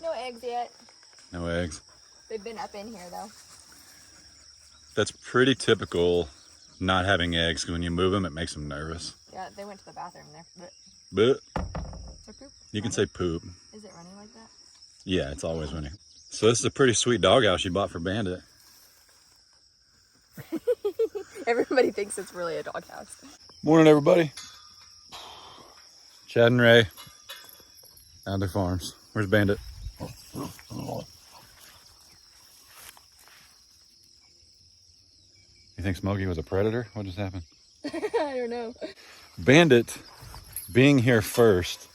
No eggs yet. No eggs. They've been up in here though. That's pretty typical, not having eggs, because when you move them, it makes them nervous. Yeah, they went to the bathroom there. But So poop? you can say poop. Is it running like that? Yeah, it's always running. So this is a pretty sweet doghouse you bought for Bandit. Everybody thinks it's really a doghouse. Morning, everybody. Chad and Ray, Adler Farms. Where's Bandit? You think Smokey was a predator? What just happened? I don't know. Bandit, being here first,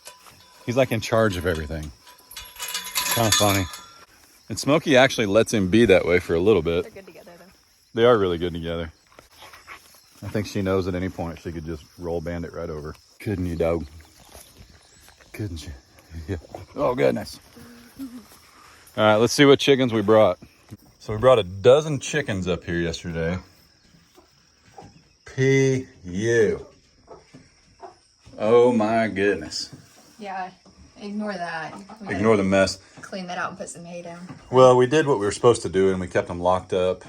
he's like in charge of everything. Kind of funny. And Smokey actually lets him be that way for a little bit. They're good together though. They are really good together. I think she knows at any point she could just roll Bandit right over. Couldn't you, dog? Couldn't you? Yeah. Oh, goodness. All right, let's see what chickens we brought. So we brought a dozen chickens up here yesterday. P.U. Oh my goodness. Yeah, ignore that. Ignore the mess. Clean that out and put some hay down. Well, we did what we were supposed to do and we kept them locked up.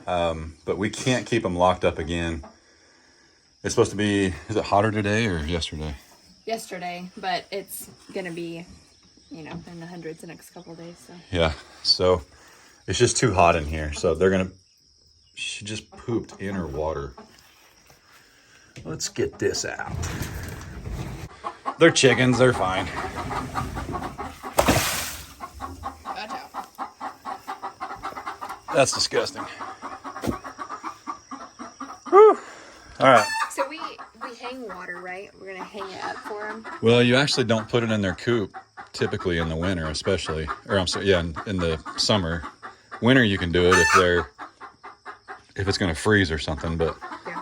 But we can't keep them locked up again. It's supposed to be, is it hotter today or yesterday? Yesterday, but it's gonna be, you know, in the hundreds the next couple of days. So. Yeah, so it's just too hot in here. So they're gonna, she just pooped in her water. Let's get this out. They're chickens, they're fine. Watch out. That's disgusting. Whew. All right. So we hang water, right? We're gonna hang it up for them. Well, you actually don't put it in their coop, typically in the winter, especially, or I'm sorry, yeah, in the summer. Winter, you can do it if it's going to freeze or something, but Yeah.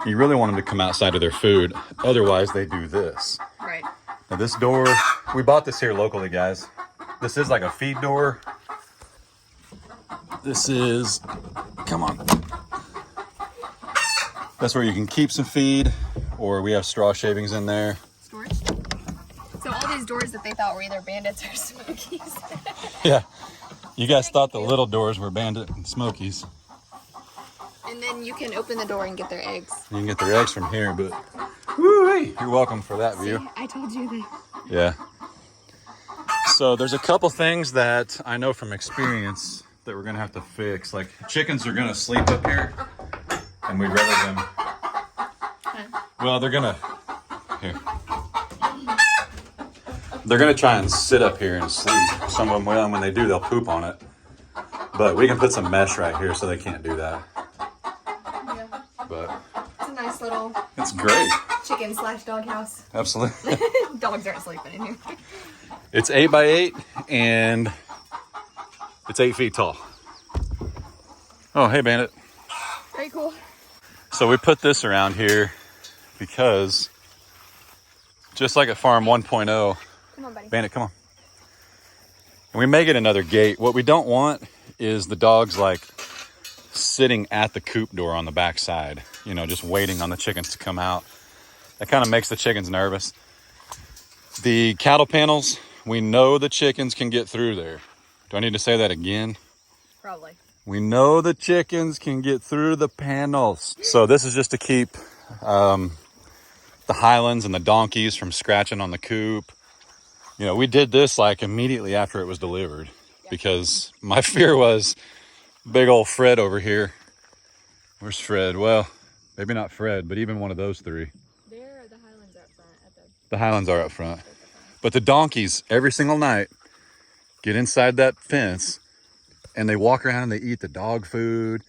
you really want them to come outside of their food. Otherwise, they do this. Right. Now, this door, we bought this here locally, guys. This is like a feed door. This is, come on. That's where you can keep some feed, or we have straw shavings in there. Storage. So all these doors that they thought were either Bandits or Smokies. Yeah. You guys thought the little doors were Bandit and Smokies. And then you can open the door and get their eggs. You can get their eggs from here, but woo-wee, you're welcome for that view. See, I told you that. Yeah. So there's a couple things that I know from experience that we're gonna have to fix. Like chickens are gonna sleep up here, and we'd rather them. Well, they're gonna here. They're gonna try and sit up here and sleep. Some of them will, and when they do, they'll poop on it. But we can put some mesh right here so they can't do that. Yeah. But It's a nice little it's great. chicken / dog house. Absolutely. Dogs aren't sleeping in here. It's 8 by 8 and it's 8 feet tall. Oh, hey, Bandit. Very cool. So we put this around here because just like at Farm 1.0, Come on, buddy. Bandit, come on. And we may get another gate. What we don't want is the dogs like sitting at the coop door on the back side, you know, just waiting on the chickens to come out. That kind of makes the chickens nervous. The cattle panels, we know the chickens can get through there. Do I need to say that again? Probably. We know the chickens can get through the panels. So this is just to keep the highlands and the donkeys from scratching on the coop. You know, we did this like immediately after it was delivered because my fear was big old Fred over here. Where's Fred? Well, maybe not Fred, but even one of those three. There, the highlands are up front. The highlands are up front. But the donkeys, every single night, get inside that fence and they walk around and they eat the dog food.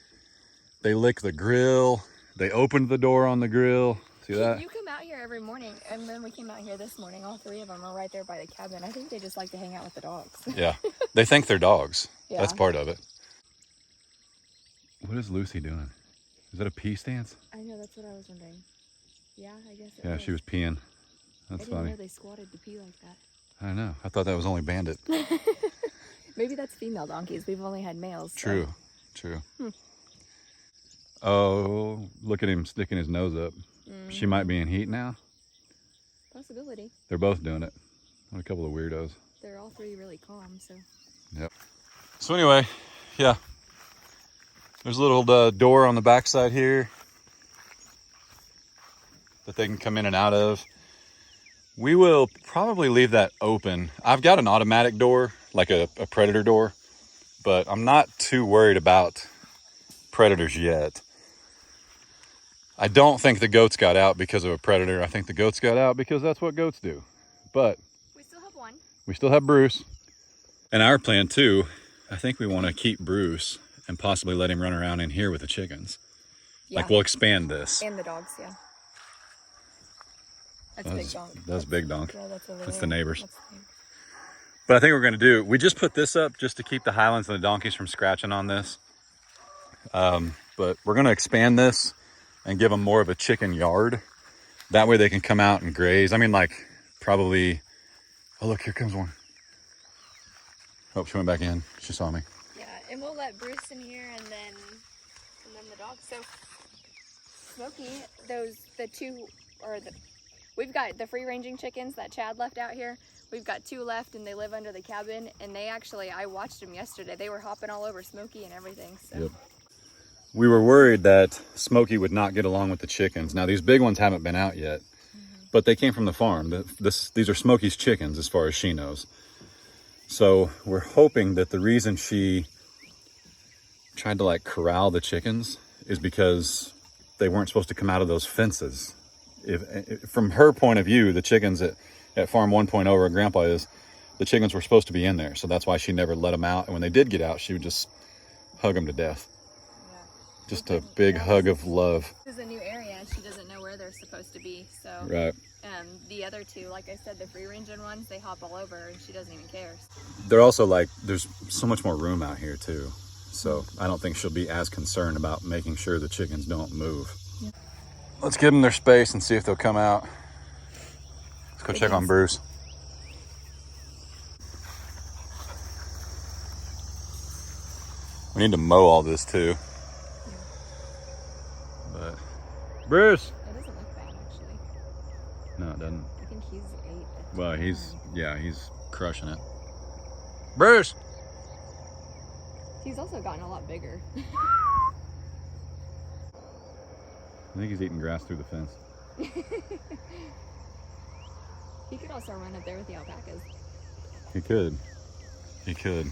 They lick the grill. They opened the door on the grill. See that? You come out here every morning, and then we came out here this morning. All three of them are right there by the cabin. I think they just like to hang out with the dogs. Yeah, they think they're dogs. Yeah. That's part of it. What is Lucy doing? Is that a pee stance? I know, that's what I was wondering. Yeah, I guess it Yeah, she was peeing. That's I didn't funny. know they squatted to pee like that. I don't know. I thought that was only Bandit. Maybe that's female donkeys. We've only had males. So. True, true. Oh, look at him sticking his nose up. She might be in heat now. Possibility. They're both doing it. What a couple of weirdos. They're all three really calm, so. Yep. So anyway, yeah. There's a little door on the backside here that they can come in and out of. We will probably leave that open. I've got an automatic door, like a predator door, but I'm not too worried about predators yet. I don't think the goats got out because of a predator. I think the goats got out because that's what goats do. But we still have one. We still have Bruce. And our plan too, I think we want to keep Bruce and possibly let him run around in here with the chickens. Yeah. Like we'll expand this. And the dogs, yeah. That's Big Donk. That's Big Donk. Yeah, that's the neighbors. That's the neighbors. But I think we're going to do, we just put this up just to keep the Highlands and the donkeys from scratching on this. But we're going to expand this and give them more of a chicken yard. That way they can come out and graze. I mean, like probably, oh look, here comes one. Oh, she went back in. She saw me. Yeah, and we'll let Bruce in here and then the dogs. So Smokey, we've got the free-ranging chickens that Chad left out here. We've got 2 left and they live under the cabin, and they actually, I watched them yesterday. They were hopping all over Smokey and everything. So. Yep. We were worried that Smokey would not get along with the chickens. Now these big ones haven't been out yet, but they came from the farm. These are Smokey's chickens as far as she knows. So we're hoping that the reason she tried to like corral the chickens is because they weren't supposed to come out of those fences. If from her point of view, the chickens at Farm 1.0 where Grandpa is, the chickens were supposed to be in there. So that's why she never let them out. And when they did get out, she would just hug them to death. Yeah. Just a big hug of love. This is a new area and she doesn't know where they're supposed to be. So right. The other 2, like I said, the free-ranging ones, they hop all over and she doesn't even care. They're also like, there's so much more room out here too. So I don't think she'll be as concerned about making sure the chickens don't move. Yeah. Let's give them their space and see if they'll come out. Let's go check on Bruce. We need to mow all this too. Yeah. But Bruce. It doesn't look bad actually. No, it doesn't. I think he's 8. Well, he's crushing it. Bruce. He's also gotten a lot bigger. I think he's eating grass through the fence. He could also run up there with the alpacas. He could. He could.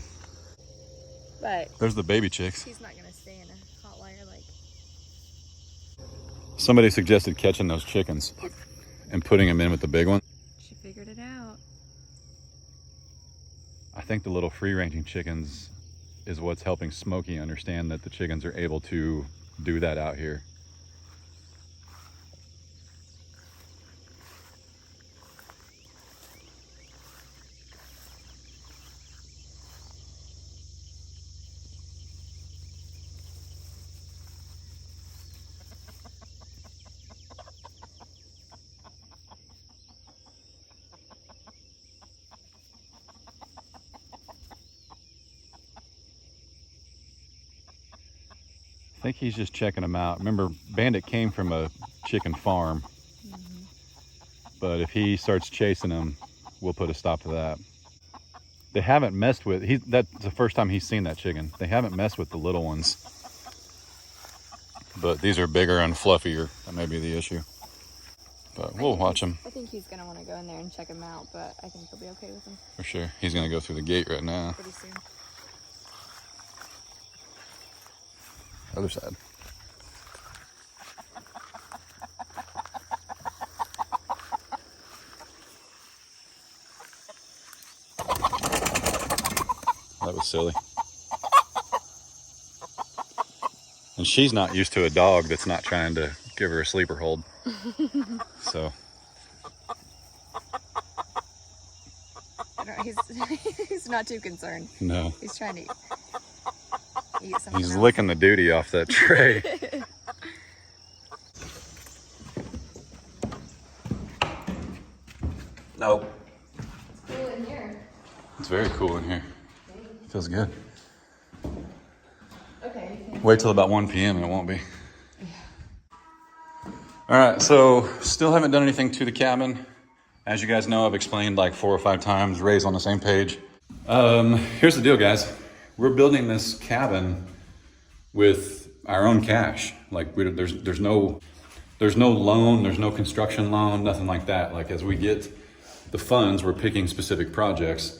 But there's the baby chicks. He's not gonna stay in a hot wire like. Somebody suggested catching those chickens and putting them in with the big one. She figured it out. I think the little free-ranging chickens is what's helping Smokey understand that the chickens are able to do that out here. I think he's just checking them out. Remember, Bandit came from a chicken farm. But if he starts chasing them, we'll put a stop to that. They haven't messed with, that's the first time he's seen that chicken. They haven't messed with the little ones. But these are bigger and fluffier. That may be the issue. But we'll watch him. I think he's going to want to go in there and check him out, but I think he'll be okay with him. For sure. He's going to go through the gate right now. Pretty soon. Other side. That was silly. And she's not used to a dog that's not trying to give her a sleeper hold. So. He's not too concerned. No. He's trying to eat something He's else. licking the duty off that tray. Nope. It's cool in here. It's very cool in here. Feels good. Okay. Wait till about 1 p.m. and it won't be. Yeah. All right, so still haven't done anything to the cabin. As you guys know, I've explained like 4 or 5 times, Ray's on the same page. Here's the deal, guys. We're building this cabin with our own cash. Like there's no loan, there's no construction loan, nothing like that. Like as we get the funds, we're picking specific projects,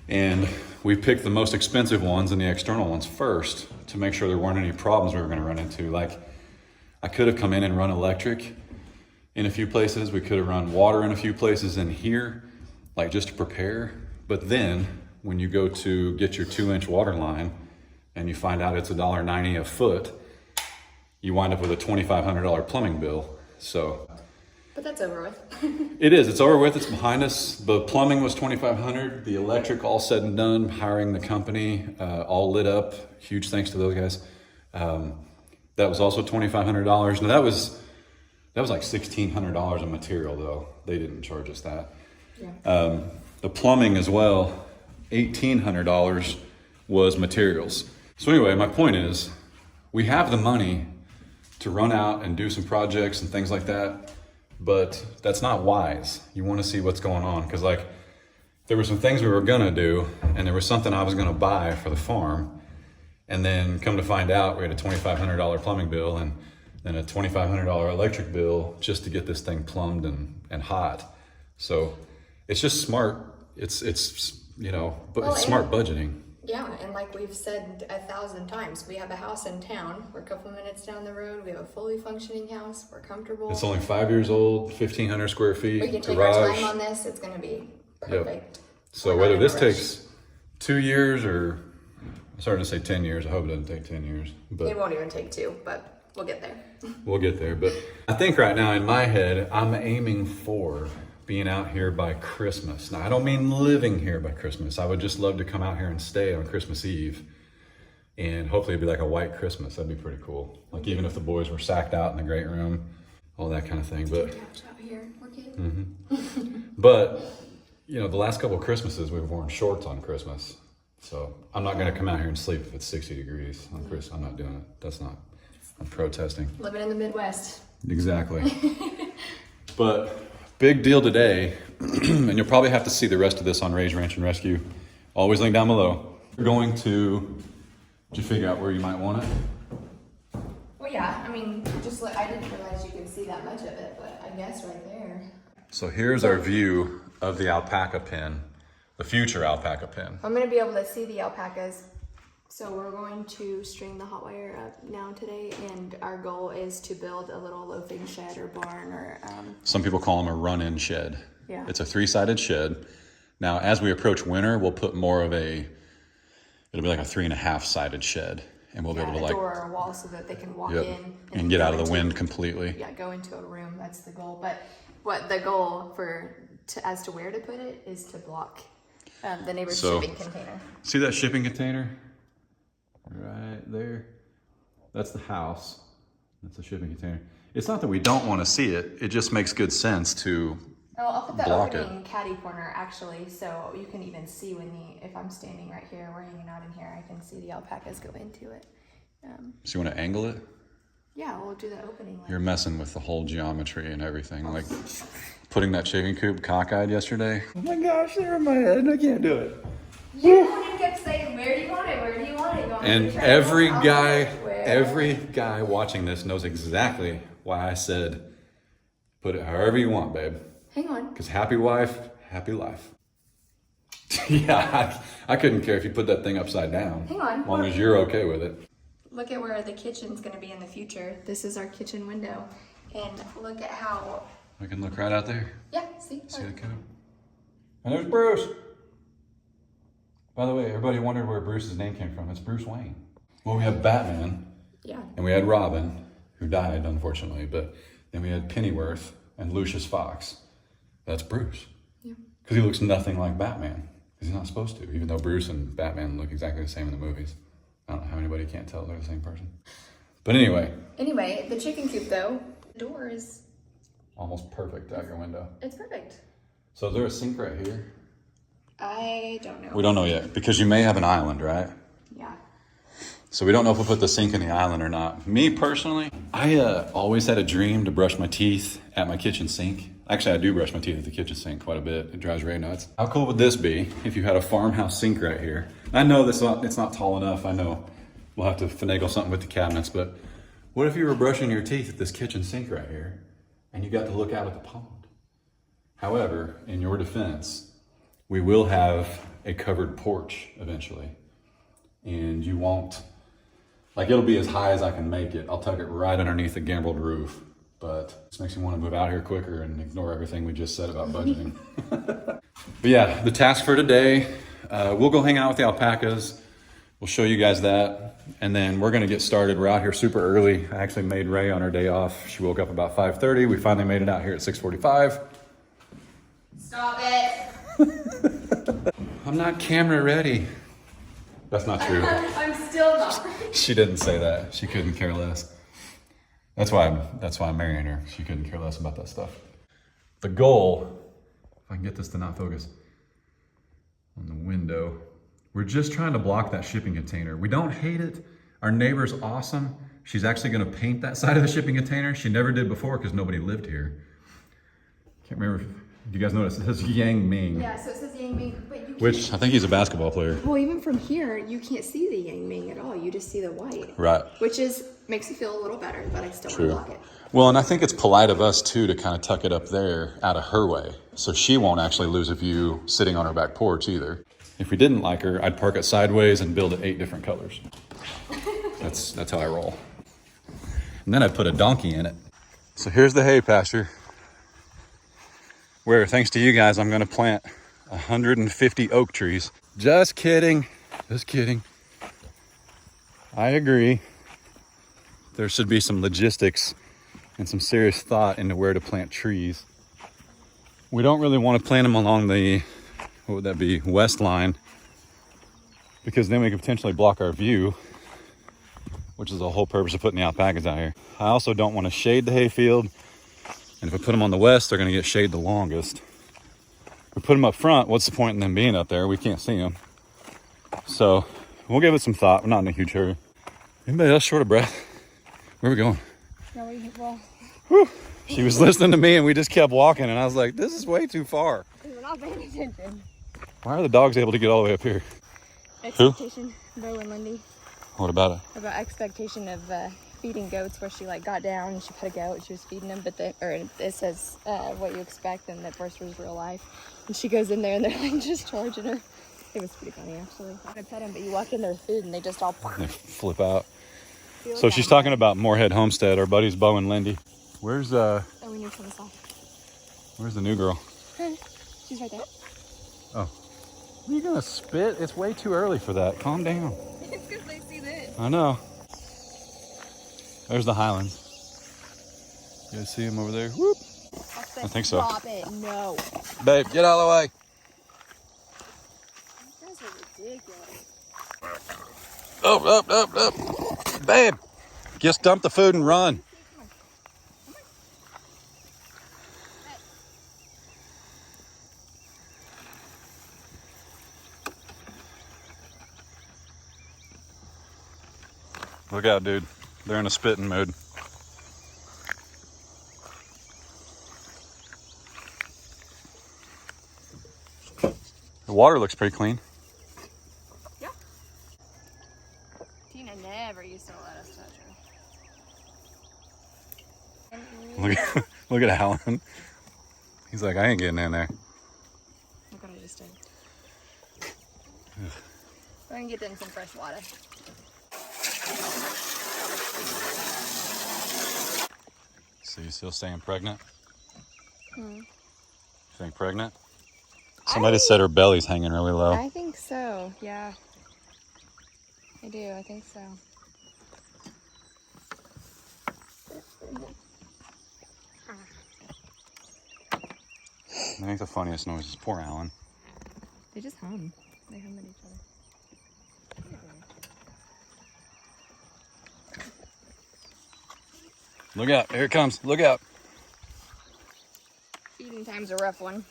and we picked the most expensive ones and the external ones first to make sure there weren't any problems we were gonna run into. Like I could have come in and run electric in a few places. We could have run water in a few places in here, like just to prepare. But then when you go to get your 2-inch water line and you find out it's $1.90 a foot, you wind up with a $2,500 plumbing bill. So. But that's over with. It is, it's over with, it's behind us. The plumbing was $2,500, the electric all said and done, hiring the company, all lit up. Huge thanks to those guys. That was also $2,500. Now that was like $1,600 of material though. They didn't charge us that. Yeah. The plumbing as well, $1,800 was materials. So anyway, my point is, we have the money to run out and do some projects and things like that, but that's not wise. You want to see what's going on, because like there were some things we were gonna do, and there was something I was gonna buy for the farm, and then come to find out we had a $2,500 plumbing bill and then a $2,500 electric bill just to get this thing plumbed and hot. So it's just smart. It's you know, but it's smart budgeting. Yeah, and like we've said 1,000 times, we have a house in town. We're a couple minutes down the road. We have a fully functioning house. We're comfortable. It's only 5 years old, 1,500 square feet. We can take garage. our time on this. It's going to be perfect. Yep. So whether this takes 2 years or, I'm starting to say 10 years. I hope it doesn't take 10 years. But it won't even take 2, but we'll get there. We'll get there. But I think right now in my head, I'm aiming for being out here by Christmas. Now, I don't mean living here by Christmas. I would just love to come out here and stay on Christmas Eve. And hopefully it'd be like a white Christmas. That'd be pretty cool. Like even if the boys were sacked out in the great room, all that kind of thing. But out here, we're good. Mm-hmm. But, you know, the last couple of Christmases, we've worn shorts on Christmas. So I'm not gonna come out here and sleep if it's 60 degrees on Christmas. I'm not doing it. That's not, I'm protesting. Living in the Midwest. Exactly. But big deal today, and you'll probably have to see the rest of this on Ray's Ranch and Rescue. Always link down below. We're going to, did you figure out where you might want it? Well, yeah, I mean, just I didn't realize you could see that much of it, but I guess right there. So here's our view of the alpaca pen, the future alpaca pen. I'm gonna be able to see the alpacas. So we're going to string the hot wire up now today, and our goal is to build a little loafing shed or barn or... Some people call them a run-in shed. Yeah. It's a 3-sided shed. Now, as we approach winter, we'll put more of it'll be like a 3.5-sided shed. And we'll be able to like... a door or a wall so that they can walk in. And get out of the wind completely. Yeah, go into a room, that's the goal. But what the goal as to where to put it is to block the neighbor's shipping container. See that shipping container? Right there. That's the house. That's the shipping container. It's not that we don't want to see it. It just makes good sense to I'll put the block opening caddy corner actually, so you can even see if I'm standing right here, we're hanging out in here, I can see the alpacas go into it. So you want to angle it? Yeah, we'll do the opening. You're messing with the whole geometry and everything. Like putting that chicken coop cockeyed yesterday. Oh my gosh, they're in my head. I can't do it. You kept saying, where do you want it? Where do you want it? And every guy watching this knows exactly why I said, put it however you want, babe. Hang on. Because happy wife, happy life. Yeah, I couldn't care if you put that thing upside down. Hang on. As long as you're okay with it. Look at where the kitchen's going to be in the future. This is our kitchen window. And look at how... I can look right out there. Yeah, see? See the coop. And there's Bruce. By the way, everybody wondered where Bruce's name came from. It's Bruce Wayne. Well, we have Batman. Yeah. And we had Robin, who died, unfortunately. But then we had Pennyworth and Lucius Fox. That's Bruce. Yeah. Because he looks nothing like Batman. Because he's not supposed to, even though Bruce and Batman look exactly the same in the movies. I don't know how anybody can't tell they're the same person. But anyway. Anyway, the chicken coop, though, the door is... almost perfect out your window. It's perfect. So is there a sink right here? I don't know. We don't know yet, because you may have an island, right? Yeah. So we don't know if we'll put the sink in the island or not. Me personally, I always had a dream to brush my teeth at my kitchen sink. Actually, I do brush my teeth at the kitchen sink quite a bit. It drives Ray nuts. How cool would this be if you had a farmhouse sink right here? I know it's not tall enough. I know we'll have to finagle something with the cabinets, but what if you were brushing your teeth at this kitchen sink right here and you got to look out at the pond? However, in your defense, we will have a covered porch eventually. And you won't, like, it'll be as high as I can make it. I'll tuck it right underneath the gambreled roof. But this makes me want to move out here quicker and ignore everything we just said about budgeting. But yeah, the task for today, we'll go hang out with the alpacas. We'll show you guys that. And then we're going to get started. We're out here super early. I actually made Ray on her day off. She woke up about 5:30. We finally made it out here at 6:45. Stop it. I'm not camera ready. That's not true. I'm still not. She didn't say that. She couldn't care less. That's why I'm marrying her. She couldn't care less about that stuff. The goal, if I can get this to not focus on the window, we're just trying to block that shipping container. We don't hate it. Our neighbor's awesome. She's actually gonna paint that side of the shipping container. She never did before because nobody lived here. Can't remember. Do you guys notice? It says Yang Ming. Yeah, so it says Yang Ming, but you Which I think he's a basketball player. Well, even from here, you can't see the Yang Ming at all. You just see the white. Right. Which makes you feel a little better, but I still True. want to block it. Well, and I think it's polite of us too to kind of tuck it up there out of her way. So she won't actually lose a view sitting on her back porch either. If we didn't like her, I'd park it sideways and build it 8 different colors. That's how I roll. And then I'd put a donkey in it. So here's the hay pasture, where thanks to you guys, I'm gonna plant 150 oak trees. Just kidding, just kidding. I agree. There should be some logistics and some serious thought into where to plant trees. We don't really want to plant them along the, what would that be, west line, because then we could potentially block our view, which is the whole purpose of putting the alpacas out here. I also don't want to shade the hayfield, and if we put them on the west, they're going to get shade the longest. If we put them up front, what's the point in them being up there? We can't see them. So we'll give it some thought. We're not in a huge hurry. Anybody else short of breath? Where are we going? No, well, Whew. She was listening to me and we just kept walking, and I was like, this is way too far. we're not paying attention. Why are the dogs able to get all the way up here? Expectation, Bo and Lindy. What about it? About expectation of feeding goats, where she like got down and she put a goat and she was feeding them, but it says what you expect, and that first was real life. And she goes in there and they're like just charging her. It was pretty funny actually. I pet them, but you walk in their food and they just all. They flip out. So she's talking about Moorhead Homestead, our buddies Bo and Lindy. Where's Oh, we need some sauce. where's the new girl? She's right there. Oh. Are you gonna spit? It's way too early for that. Calm down. It's because they see this. I know. There's the highlands. You guys see him over there? Whoop. I think so. Stop it. No. Babe, get out of the way. You guys are ridiculous. Up. Babe, just dump the food and run. Look out, dude. They're in a spitting mood. The water looks pretty clean. Yeah. Tina never used to let us touch her. Look at Alan. He's like, I ain't getting in there. Look what I just did. We're gonna get them some fresh water. So you still staying pregnant? You think pregnant? Somebody said her belly's hanging really low. I think so, yeah. I do, I think so. I think the funniest noise is poor Alan. They just hum. They hum at each other. Look out, here it comes, look out. Feeding time's a rough one.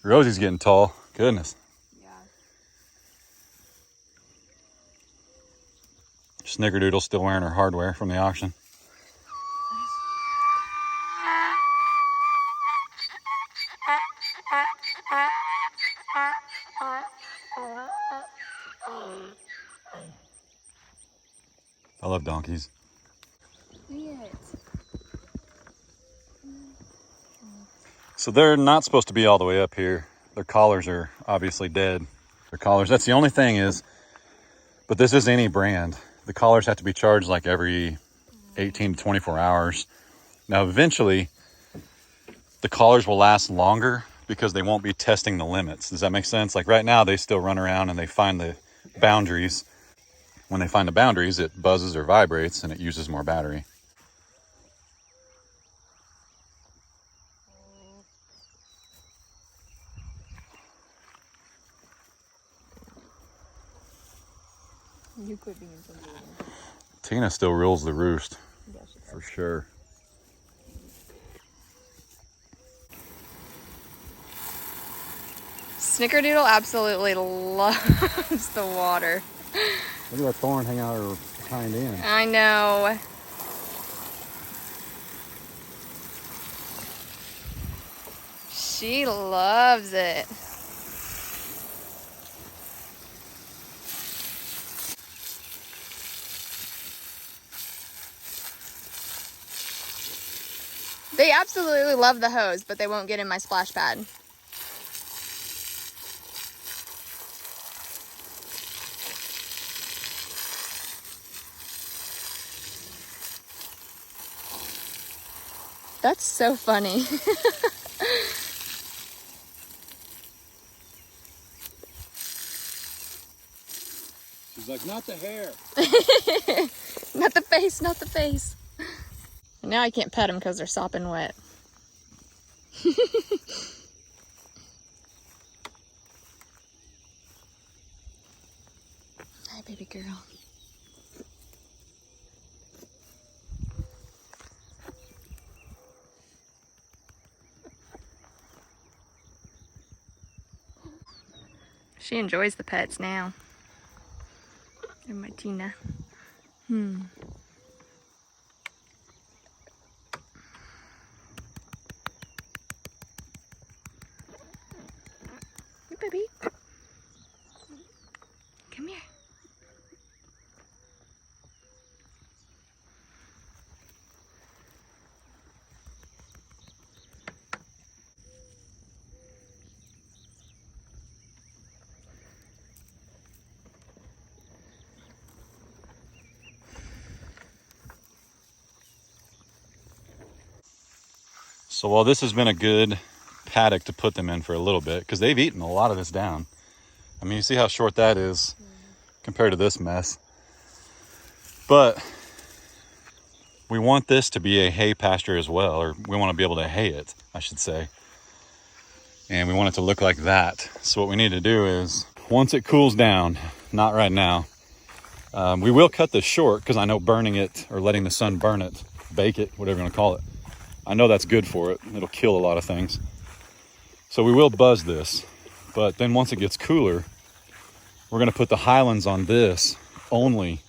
Rosie's getting tall, goodness. Yeah, Snickerdoodle's still wearing her hardware from the auction. I love donkeys. So they're not supposed to be all the way up here. Their collars are obviously dead. Their collars, that's the only thing is, but this is any brand. The collars have to be charged like every 18 to 24 hours. Now, eventually, the collars will last longer because they won't be testing the limits. Does that make sense? Like right now, they still run around and they find the boundaries. When they find the boundaries, it buzzes or vibrates and it uses more battery. You quit being so good. Tina still rules the roost, Yeah, she does. for sure. Snickerdoodle absolutely loves the water. Look at that thorn hanging out her hind end. I know. She loves it. They absolutely love the hose, but they won't get in my splash pad. That's so funny. She's like, not the hair. Not the face, not the face. And now I can't pet them because they're sopping wet. Hi, baby girl. She enjoys the pets now. And my Tina. Hey, baby. Come here. So while this has been a good paddock to put them in for a little bit, because they've eaten a lot of this down. I mean, you see how short that is compared to this mess. But we want this to be a hay pasture as well, or we want to be able to hay it, I should say. And we want it to look like that. So what we need to do is, once it cools down, not right now, we will cut this short because I know burning it or letting the sun burn it, bake it, whatever you want to call it, I know that's good for it. It'll kill a lot of things. So we will buzz this, but then once it gets cooler, we're gonna put the highlands on this only.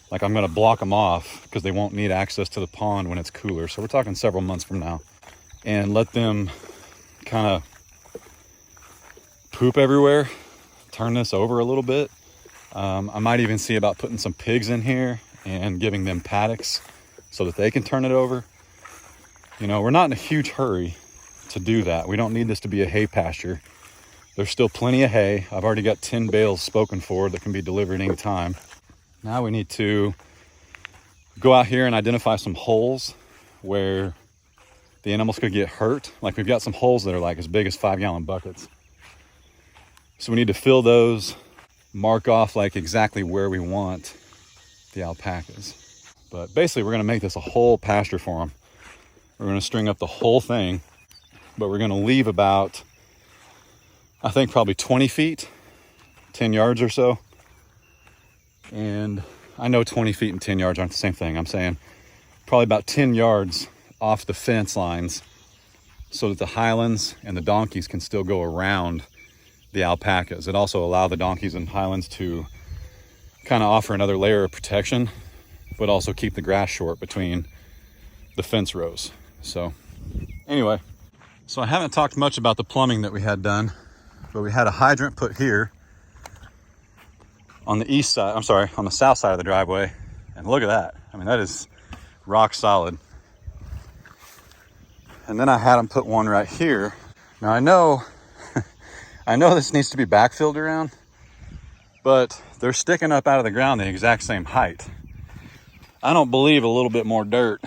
Like I'm gonna block them off because they won't need access to the pond when it's cooler. So we're talking several months from now. And let them kind of poop everywhere, turn this over a little bit. I might even see about putting some pigs in here and giving them paddocks so that they can turn it over. You know, we're not in a huge hurry to do that. We don't need this to be a hay pasture. There's still plenty of hay. I've already got 10 bales spoken for that can be delivered any time. Now we need to go out here and identify some holes where the animals could get hurt. Like we've got some holes that are like as big as 5-gallon buckets. So we need to fill those, mark off like exactly where we want the alpacas. But basically we're gonna make this a whole pasture for them. We're gonna string up the whole thing, but we're gonna leave about, I think probably 20 feet, 10 yards or so. And I know 20 feet and 10 yards aren't the same thing. I'm saying probably about 10 yards off the fence lines so that the highlands and the donkeys can still go around the alpacas. It also allows the donkeys and highlands to kind of offer another layer of protection but also keep the grass short between the fence rows. So anyway, so I haven't talked much about the plumbing that we had done, but we had a hydrant put here on the east side, I'm sorry, on the south side of the driveway. And look at that. I mean, that is rock solid. And then I had them put one right here. Now I know, I know this needs to be backfilled around, but they're sticking up out of the ground the exact same height. I don't believe a little bit more dirt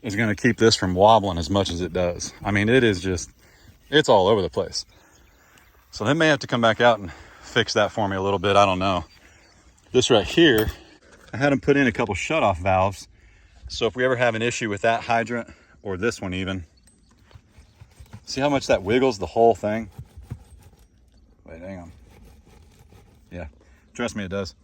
is gonna keep this from wobbling as much as it does. I mean, it is just, it's all over the place. So they may have to come back out and fix that for me a little bit, I don't know. This right here, I had them put in a couple shutoff valves. So if we ever have an issue with that hydrant, or this one even, see how much that wiggles the whole thing? Wait, hang on. Yeah, trust me, it does.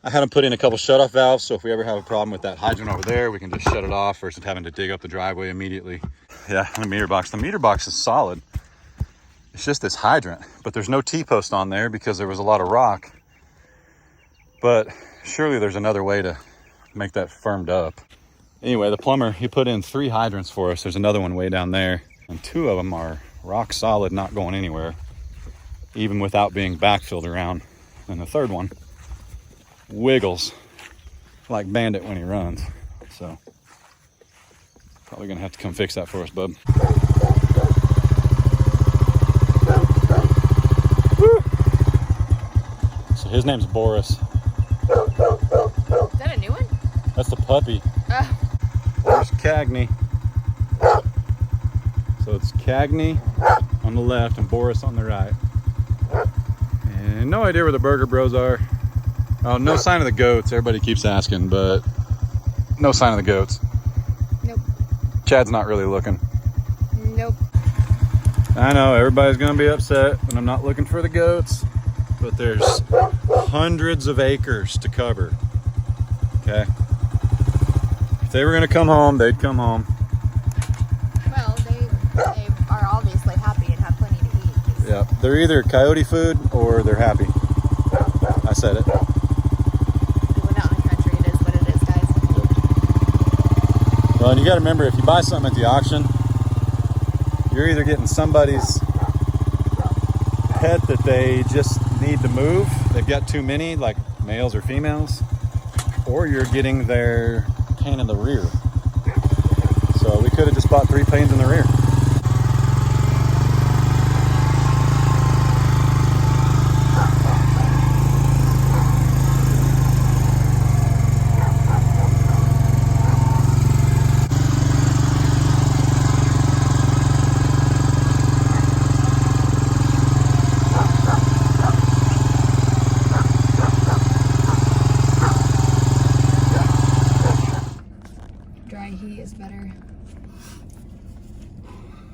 I had them put in a couple shutoff valves, so if we ever have a problem with that hydrant over there, we can just shut it off versus having to dig up the driveway immediately. Yeah, the meter box. The meter box is solid. It's just this hydrant, but there's no T-post on there because there was a lot of rock. But surely there's another way to make that firmed up. Anyway, the plumber, he put in 3 hydrants for us. There's another one way down there, and 2 of them are rock solid, not going anywhere, even without being backfilled around. And the 3rd one wiggles like Bandit when he runs. So probably gonna have to come fix that for us, bub. Woo! So his name's Boris. Is that a new one? That's the puppy. There's Cagney. So it's Cagney on the left and Boris on the right. And no idea where the Burger Bros are. Oh, no sign of the goats. Everybody keeps asking, but no sign of the goats. Nope. Chad's not really looking. Nope. I know everybody's gonna be upset when I'm not looking for the goats, but there's hundreds of acres to cover. Okay. If they were gonna come home, they'd come home. Well, they are obviously happy and have plenty to eat. Yeah, they're either coyote food or they're happy. I said it. Living out in the country, it is what it is, guys. Well, and you gotta remember, if you buy something at the auction, you're either getting somebody's pet that they just need to move. They've got too many, like males or females, or you're getting their pain in the rear. So we could have just bought 3 pains in the rear.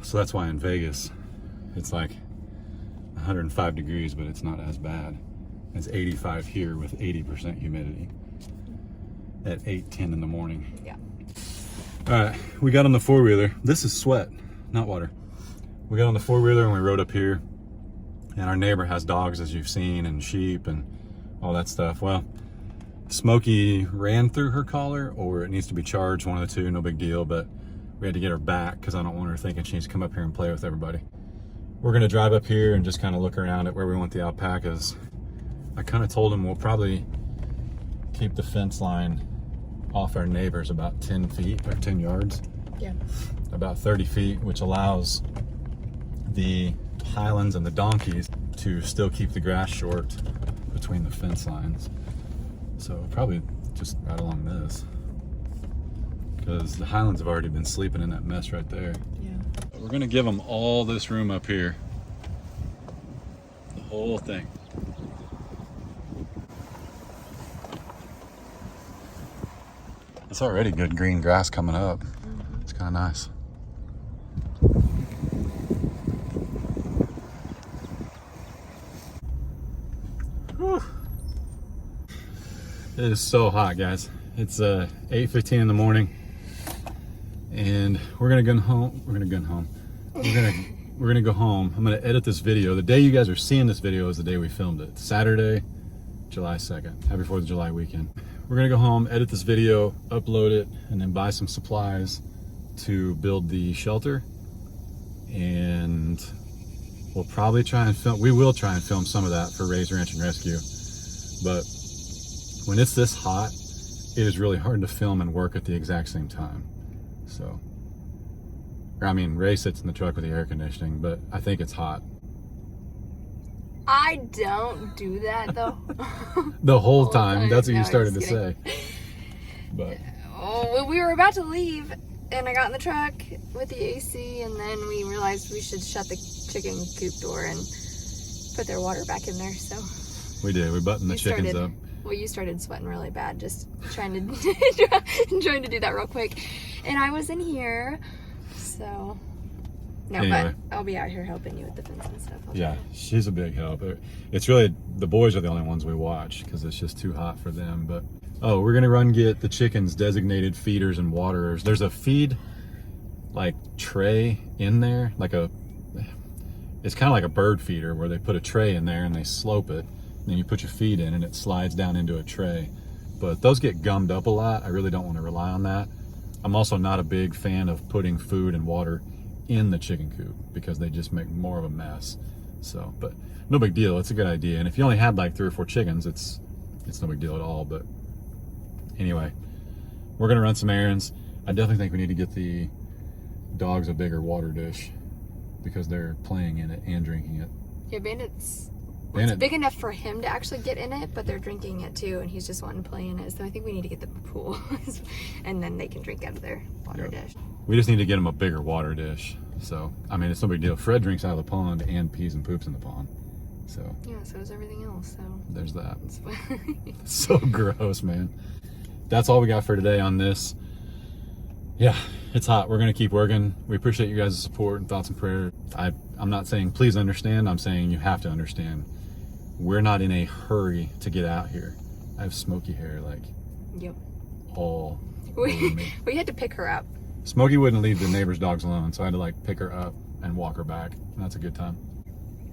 So that's why in Vegas, it's like 105 degrees, but it's not as bad. It's 85 here with 80% humidity at 8:10 in the morning. Yeah. All right, we got on the 4-wheeler. This is sweat, not water. We got on the 4-wheeler and we rode up here, and our neighbor has dogs, as you've seen, and sheep and all that stuff. Well, Smokey ran through her collar, or it needs to be charged, one of the two, no big deal, but we had to get her back because I don't want her thinking she needs to come up here and play with everybody. We're gonna drive up here and just kind of look around at where we want the alpacas. I kind of told him we'll probably keep the fence line off our neighbors about 10 feet or 10 yards. Yeah. About 30 feet, which allows the highlands and the donkeys to still keep the grass short between the fence lines. So probably just right along this, because the highlands have already been sleeping in that mess right there. Yeah. We're gonna give them all this room up here, the whole thing. It's already good green grass coming up. It's kind of nice. Whew. It is so hot, guys. It's 8:15 in the morning, and we're gonna go home. We're gonna go home. We're gonna go home. I'm gonna edit this video. The day you guys are seeing this video is the day we filmed it. Saturday, July 2nd, happy 4th of July weekend. we're gonna go home, edit this video, upload it, and then buy some supplies to build the shelter. And we'll probably try and film, we will try and film some of that for Ray's Ranch and Rescue. But when it's this hot, it is really hard to film and work at the exact same time. So, I mean, Ray sits in the truck with the air conditioning, but I think it's hot. I don't do that though. The whole time. That's what you started to say. But oh, we were about to leave, and I got in the truck with the AC, and then we realized we should shut the chicken coop door and put their water back in there. So we did. We buttoned the chickens up. Well, you started sweating really bad, just trying to trying to do that real quick, and I was in here, so. No, anyway. But I'll be out here helping you with the fence and stuff. Yeah, she's a big help. It's really, the boys are the only ones we watch because it's just too hot for them. But, oh, we're going to run get the chickens designated feeders and waterers. There's a feed, like, tray in there. It's kind of like a bird feeder where they put a tray in there and they slope it. And then you put your feed in and it slides down into a tray. But those get gummed up a lot. I really don't want to rely on that. I'm also not a big fan of putting food and water in the chicken coop because they just make more of a mess. So, but no big deal. It's a good idea. And if you only had like 3 or 4 chickens, it's no big deal at all. But anyway, we're gonna run some errands. I definitely think we need to get the dogs a bigger water dish because they're playing in it and drinking it. Yeah, Bandit's big enough for him to actually get in it, but they're drinking it too, and he's just wanting to play in it. So I think we need to get them a pool, and then they can drink out of their water dish. We just need to get them a bigger water dish. So, I mean, it's no big deal. Fred drinks out of the pond and pees and poops in the pond. So yeah, so does everything else. So there's that. So gross, man. That's all we got for today on this. Yeah, it's hot. We're gonna keep working. We appreciate you guys' support and thoughts and prayers. I'm not saying please understand. I'm saying you have to understand. We're not in a hurry to get out here. I have Smokey hair, like, yep, all over me. We had to pick her up. Smokey wouldn't leave the neighbor's dogs alone, so I had to like pick her up and walk her back. And that's a good time.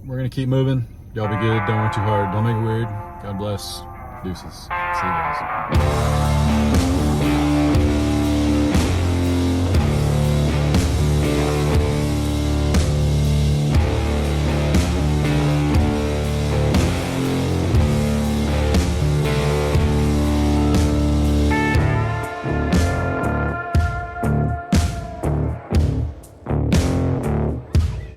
We're gonna keep moving. Y'all be good. Don't work too hard. Don't make it weird. God bless. Deuces. See you guys.